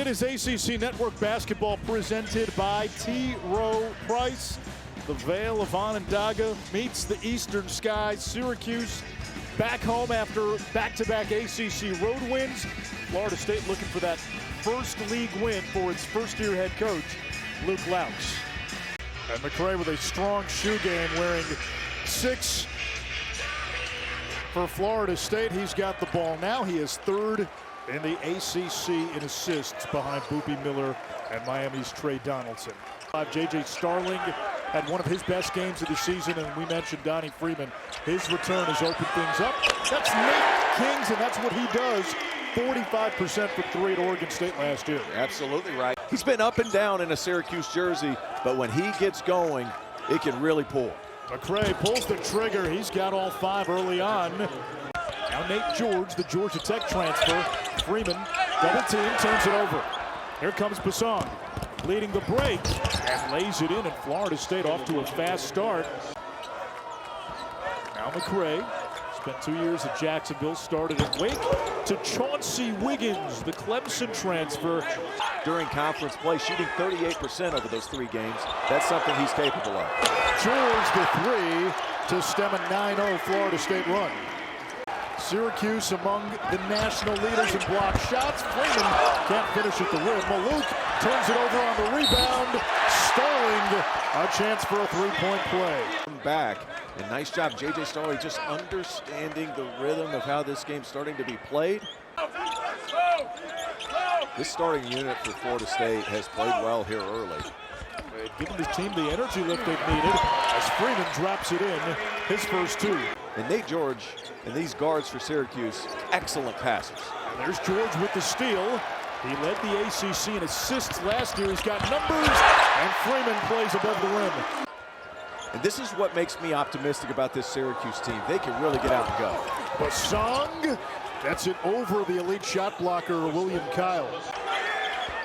is ACC Network Basketball presented by T. Rowe Price. The Vale of Onondaga meets the Eastern Sky. Syracuse back home after back-to-back ACC road wins. Florida State looking for that first league win for its first-year head coach, Luke Loucks. And McCray with a strong shoe game, wearing 6 for Florida State. He's got the ball now. He is third in the ACC in assists behind Boopie Miller and Miami's Trey Donaldson. J.J. Starling had one of his best games of the season, and we mentioned Donnie Freeman. His return has opened things up. That's Nate Kings, and that's what he does. 45% from 3 at Oregon State last year. Absolutely right. He's been up and down in a Syracuse jersey, but when he gets going, it can really pull. McCray pulls the trigger. He's got all 5 early on. Now Nate George, the Georgia Tech transfer. Freeman, double team, turns it over. Here comes Basson, leading the break, and lays it in, and Florida State off to a fast start. Now McCray, spent 2 years at Jacksonville, started at Wake, to Chauncey Wiggins, the Clemson transfer. During conference play, shooting 38% over those 3 games. That's something he's capable of. George the 3 to stem a 9-0 Florida State run. Syracuse among the national leaders in block shots. Freeman can't finish at the rim. Maluk turns it over on the rebound. Starling, a chance for a 3-point play. Back, and nice job, J.J. Starling, just understanding the rhythm of how this game's starting to be played. This starting unit for Florida State has played well here early. They've given this team the energy lift they've needed as Freeman drops it in, his first 2. And Nate George and these guards for Syracuse, excellent passes. And there's George with the steal. He led the ACC in assists last year. He's got numbers, and Freeman plays above the rim. And this is what makes me optimistic about this Syracuse team. They can really get out and go. Basong gets it over the elite shot blocker, William Kyle.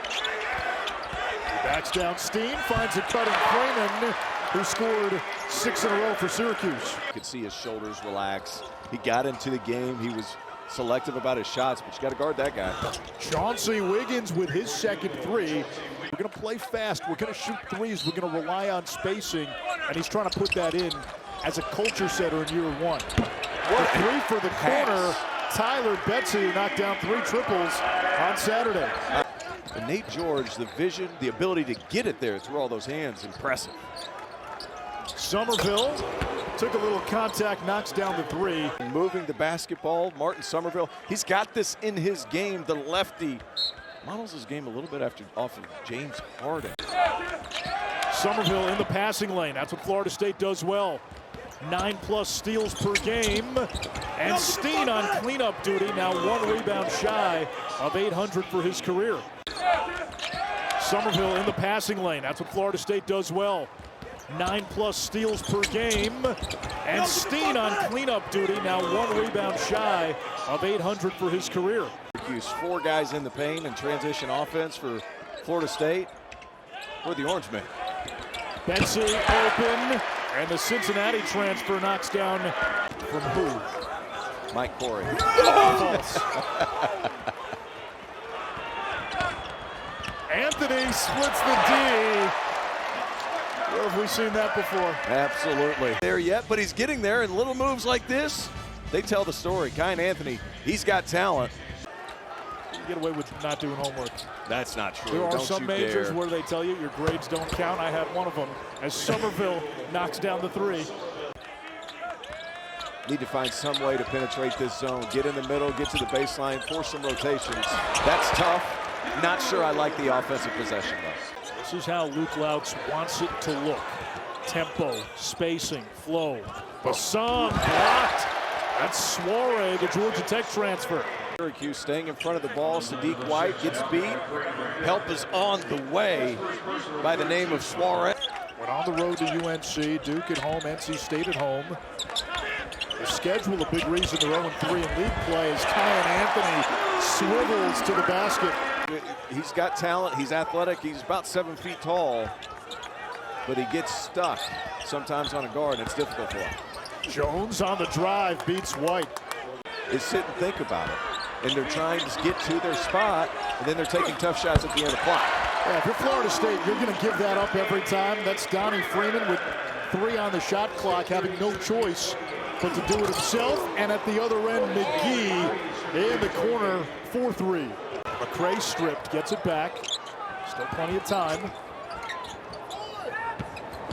He backs down Steen, finds a cutting Freeman, who scored 6 in a row for Syracuse. You could see his shoulders relax. He got into the game. He was selective about his shots, but you got to guard that guy. Chauncey Wiggins with his second 3. We're going to play fast. We're going to shoot threes. We're going to rely on spacing, and he's trying to put that in as a culture setter in year 1. The 3 for the corner. Tyler Betsy knocked down 3 triples on Saturday. And Nate George, the vision, the ability to get it there through all those hands, impressive. Somerville took a little contact, knocks down the 3. Moving the basketball, Martin Somerville, he's got this in his game. The lefty models his game a little bit off of James Harden. Somerville in the passing lane. That's what Florida State does well. 9+ steals per game. And Steen on cleanup duty, now 1 rebound shy of 800 for his career. Somerville in the passing lane. That's what Florida State does well. 9+ steals per game. And Steen on cleanup duty, now 1 rebound shy of 800 for his career. 4 guys in the paint and transition offense for Florida State. Or the Orange men. Betsy open, and the Cincinnati transfer knocks down from who? Mike Corey. Anthony splits the D. Where have we seen that before? Absolutely. There yet, but he's getting there, and little moves like this, they tell the story. Kyan Anthony, he's got talent. You get away with not doing homework. That's not true. There are some majors where they tell you your grades don't count. I have one of them as Somerville knocks down the 3. Need to find some way to penetrate this zone. Get in the middle, get to the baseline, force some rotations. That's tough. Not sure I like the offensive possession, though. This is how Luke Loucks wants it to look. Tempo, spacing, flow. Basson blocked. That's Soiree, the Georgia Tech transfer. Syracuse staying in front of the ball. Sadiq White gets beat. Help is on the way by the name of Soiree. Went on the road to UNC, Duke at home, NC State at home. The schedule, a big reason they're 0-3 in league play, as Kyan Anthony swivels to the basket. He's got talent, he's athletic, he's about 7 feet tall, but he gets stuck sometimes on a guard, and it's difficult for him. Jones on the drive beats White. Is sit and think about it. and they're trying to get to their spot, and then they're taking tough shots at the end of the clock. Yeah, if you're Florida State, you're going to give that up every time. That's Donnie Freeman with 3 on the shot clock, having no choice but to do it himself. And at the other end, MaGee in the corner, 4-3. McCray stripped, gets it back. Still plenty of time.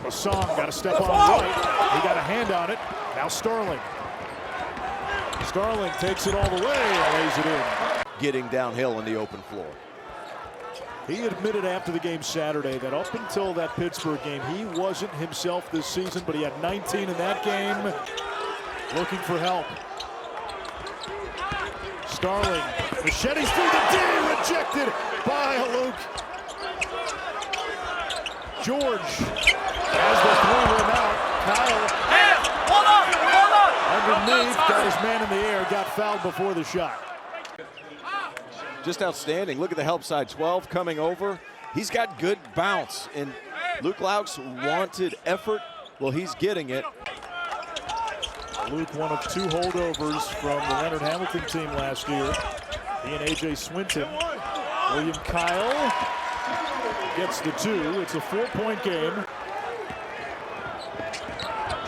Hassan got to step on right. He got a hand on it. Now Starling. Starling takes it all the way and lays it in. Getting downhill on the open floor. He admitted after the game Saturday that up until that Pittsburgh game, he wasn't himself this season, but he had 19 in that game. Looking for help. Starling, machetes through the D, rejected by Luke. George has the 3 rim out. Kyle, Hold on. underneath, got his man in the air, got fouled before the shot. Just outstanding. Look at the help side. 12 coming over. He's got good bounce, and Luke Lauk's wanted effort. Well, he's getting it. Luke, one of 2 holdovers from the Leonard Hamilton team last year. He and A.J. Swinton. William Kyle gets the 2. It's a 4-point game.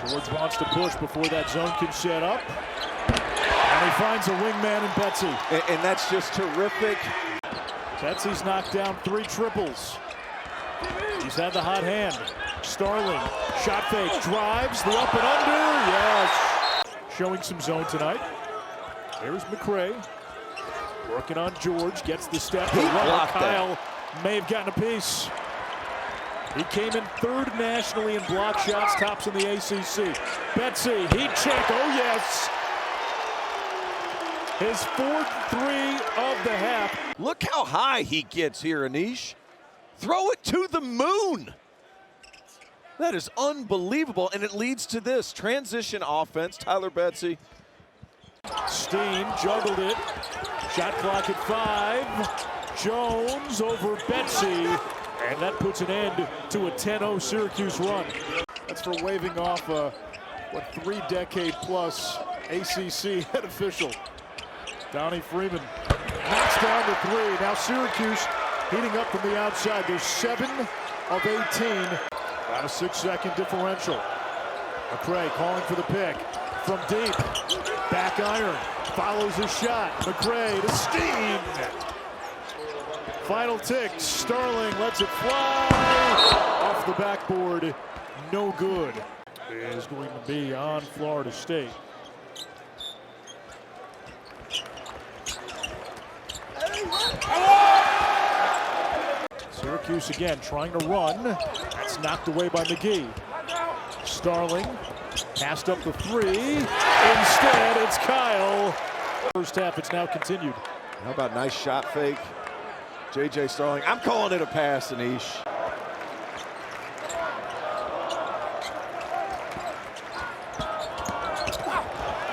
George wants to push before that zone can set up. And he finds a wingman in Betsy. And that's just terrific. Betsy's knocked down 3 triples. He's had the hot hand. Starling, shot fake, drives, the up and under, yes. Showing some zone tonight. There's McCray. Working on George, gets the step. Kyle may have gotten a piece. He came in 3rd nationally in block shots, tops in the ACC. Betsy, heat check, oh yes. His 4th 3 of the half. Look how high he gets here, Anish. Throw it to the moon. That is unbelievable, and it leads to this transition offense. Tyler Betsy. Steen juggled it. Shot clock at 5. Jones over Betsy. And that puts an end to a 10-0 Syracuse run. That's for waving off a, 3-decade-plus ACC head official. Donnie Freeman knocks down the 3. Now Syracuse heating up from the outside. They're 7 of 18. About a 6-second differential. McCray calling for the pick. From deep. Back iron. Follows his shot. McCray to Steen. Final tick. Starling lets it fly. Off the backboard. No good. It is going to be on Florida State. Syracuse again trying to run. That's knocked away by MaGee. Starling passed up the 3. Instead, it's Kyle. First half, it's now continued. How about nice shot fake? J.J. Starling. I'm calling it a pass, Anish.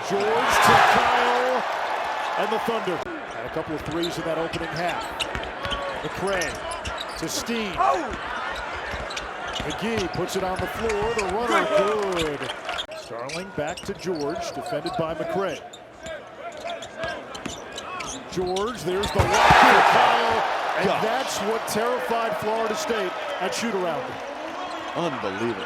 George to Kyle and the Thunder. Had a couple of 3s in that opening half. McCray to Steen. MaGee puts it on the floor. The runner good. Starling back to George, defended by McCray. George, there's the lock to Kyle. And that's what terrified Florida State at shoot-around. Unbelievable.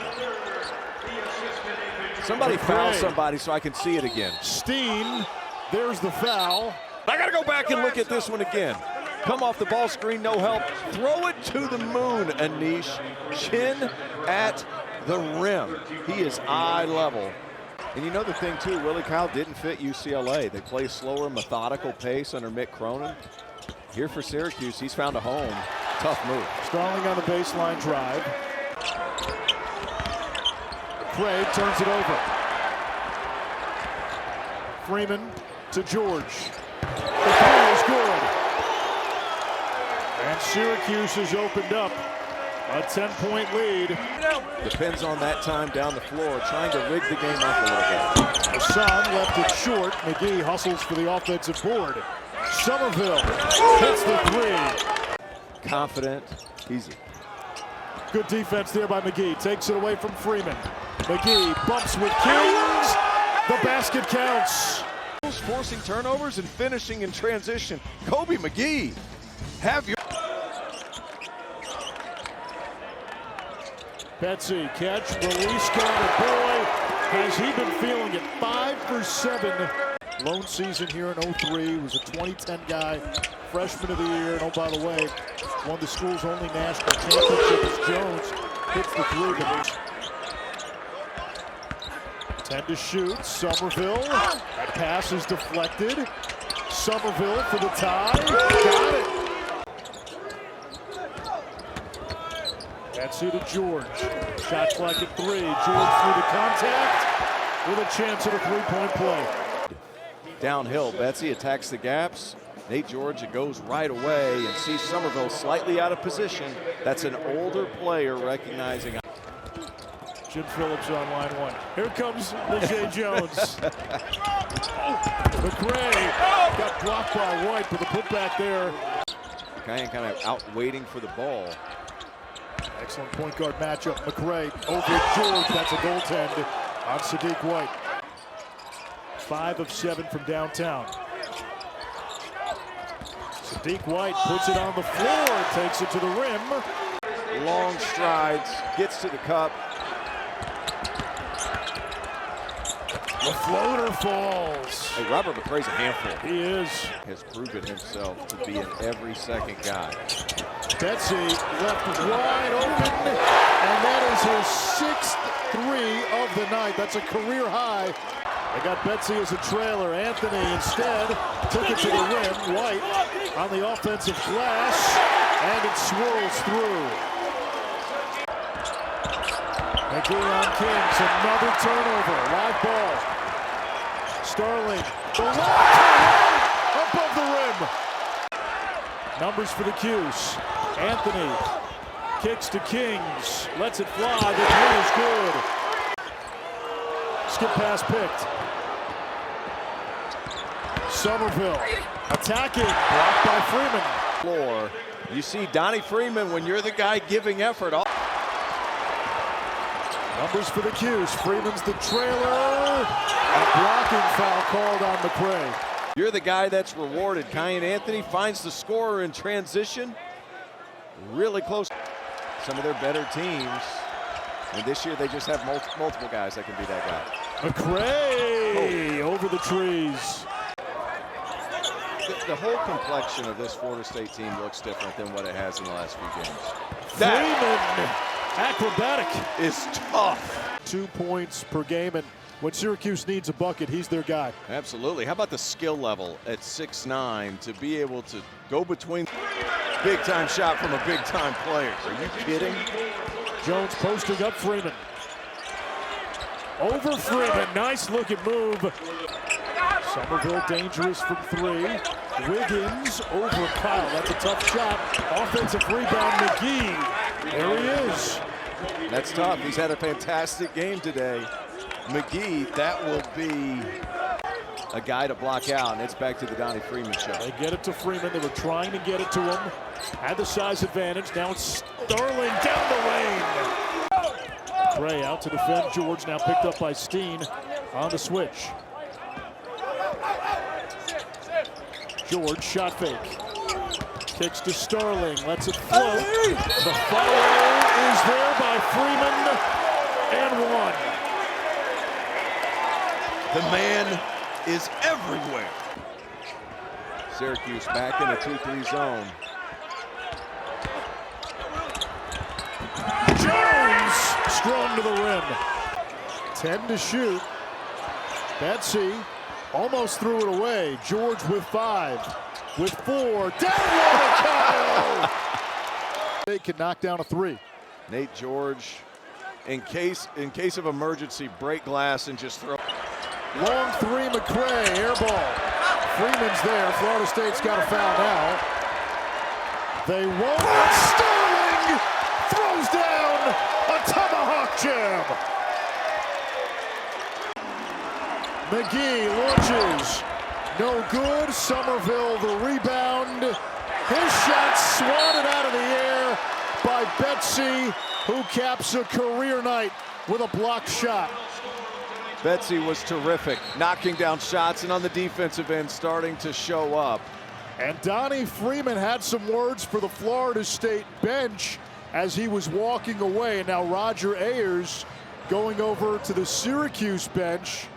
Somebody foul somebody so I can see it again. Steen, there's the foul. I got to go back and look at this one again. Come off the ball screen, no help. Throw it to the moon, Anish. Chin at the rim. He is eye level. And you know the thing, too, Willie Kyle didn't fit UCLA. They play slower, methodical pace under Mick Cronin. Here for Syracuse, he's found a home. Tough move. Starling on the baseline drive. McCray turns it over. Freeman to George. The 3 is good. And Syracuse has opened up a 10-point lead. Depends on that time down the floor, trying to rig the game up a little bit. Hassan left it short. MaGee hustles for the offensive board. Somerville hits the 3. Confident, easy. Good defense there by MaGee. Takes it away from Freeman. MaGee bumps with Kings. The basket counts. forcing turnovers and finishing in transition. Kobe MaGee, have your... Betsy, catch, release, got it. Boy, has he been feeling it. 5 for 7. Lone season here in 03. Was a 2010 guy, freshman of the year. And oh, by the way, won the school's only national championship as Jones hits the three. 10 to shoot. Somerville. That pass is deflected. Somerville for the tie. Got it. Betsy to George. Shot clock at 3. George through the contact with a chance at a three-point play. Downhill, Betsy attacks the gaps. Nate George, it goes right away and sees Somerville slightly out of position. That's an older player recognizing. Jim Phillips on line 1. Here comes LeJay Jones. McRae got blocked by White, but the putback there. Kind of out waiting for the ball. Excellent point guard matchup. McRae over George. That's a goaltend on Sadiq White. 5 of 7 from downtown. Sadiq White puts it on the floor, takes it to the rim. Long strides, gets to the cup. The floater falls. Hey, Robert McRae's a handful. He is. Has proven himself to be an every second guy. Betsy left wide open, and that is his 6th 3 of the night. That's a career high. They got Betsy as a trailer. Anthony instead took it to the rim. White on the offensive glass, and it swirls through. McGee on Kings, another turnover. Live ball. Starling, the lob above the rim. Numbers for the Cuse. Anthony kicks to Kings, lets it fly. The three is good. Skip pass picked. Somerville attacking, blocked by Freeman. Floor. You see Donnie Freeman when you're the guy giving effort. Numbers for the Cuse. Freeman's the trailer. A blocking foul called on McRae. You're the guy that's rewarded. Kyan Anthony finds the scorer in transition. Really close. Some of their better teams. And this year they just have multiple guys that can be that guy. McRae over the trees. The whole complexion of this Florida State team looks different than what it has in the last few games. Freeman, acrobatic. Is tough. 2 points per game, and when Syracuse needs a bucket, he's their guy. Absolutely. How about the skill level at 6'9" to be able to go between? Big time shot from a big time player. Are you kidding? Jones posting up Freeman. Over Freeman. Nice looking move. Somerville dangerous from 3. Wiggins over Kyle. That's a tough shot. Offensive rebound, MaGee. There he is. That's tough. He's had a fantastic game today. MaGee, that will be a guy to block out, and it's back to the Donnie Freeman show. They get it to Freeman. They were trying to get it to him. Had the size advantage. Now it's Starling down the lane. Gray out to defend George. Now picked up by Steen on the switch. George, shot fake. Kicks to Starling. Lets it float. The follow is there by Freeman. And 1. The man is everywhere. Syracuse back in a 2-3 zone. Jones strong to the rim. 10 to shoot. Betsy almost threw it away. George with 5. With 4. Down low to Kyle. They can knock down a 3. Nate George, in case of emergency, break glass and just throw. Long 3, McRae, air ball. Freeman's there. Florida State's got a foul now. They won't. Starling throws down a tomahawk jam. MaGee launches. No good. Somerville the rebound. His shot swatted out of the air by Betsy, who caps a career night with a blocked shot. Betsy was terrific, knocking down shots, and on the defensive end starting to show up. And Donnie Freeman had some words for the Florida State bench as he was walking away. And now Roger Ayers going over to the Syracuse bench.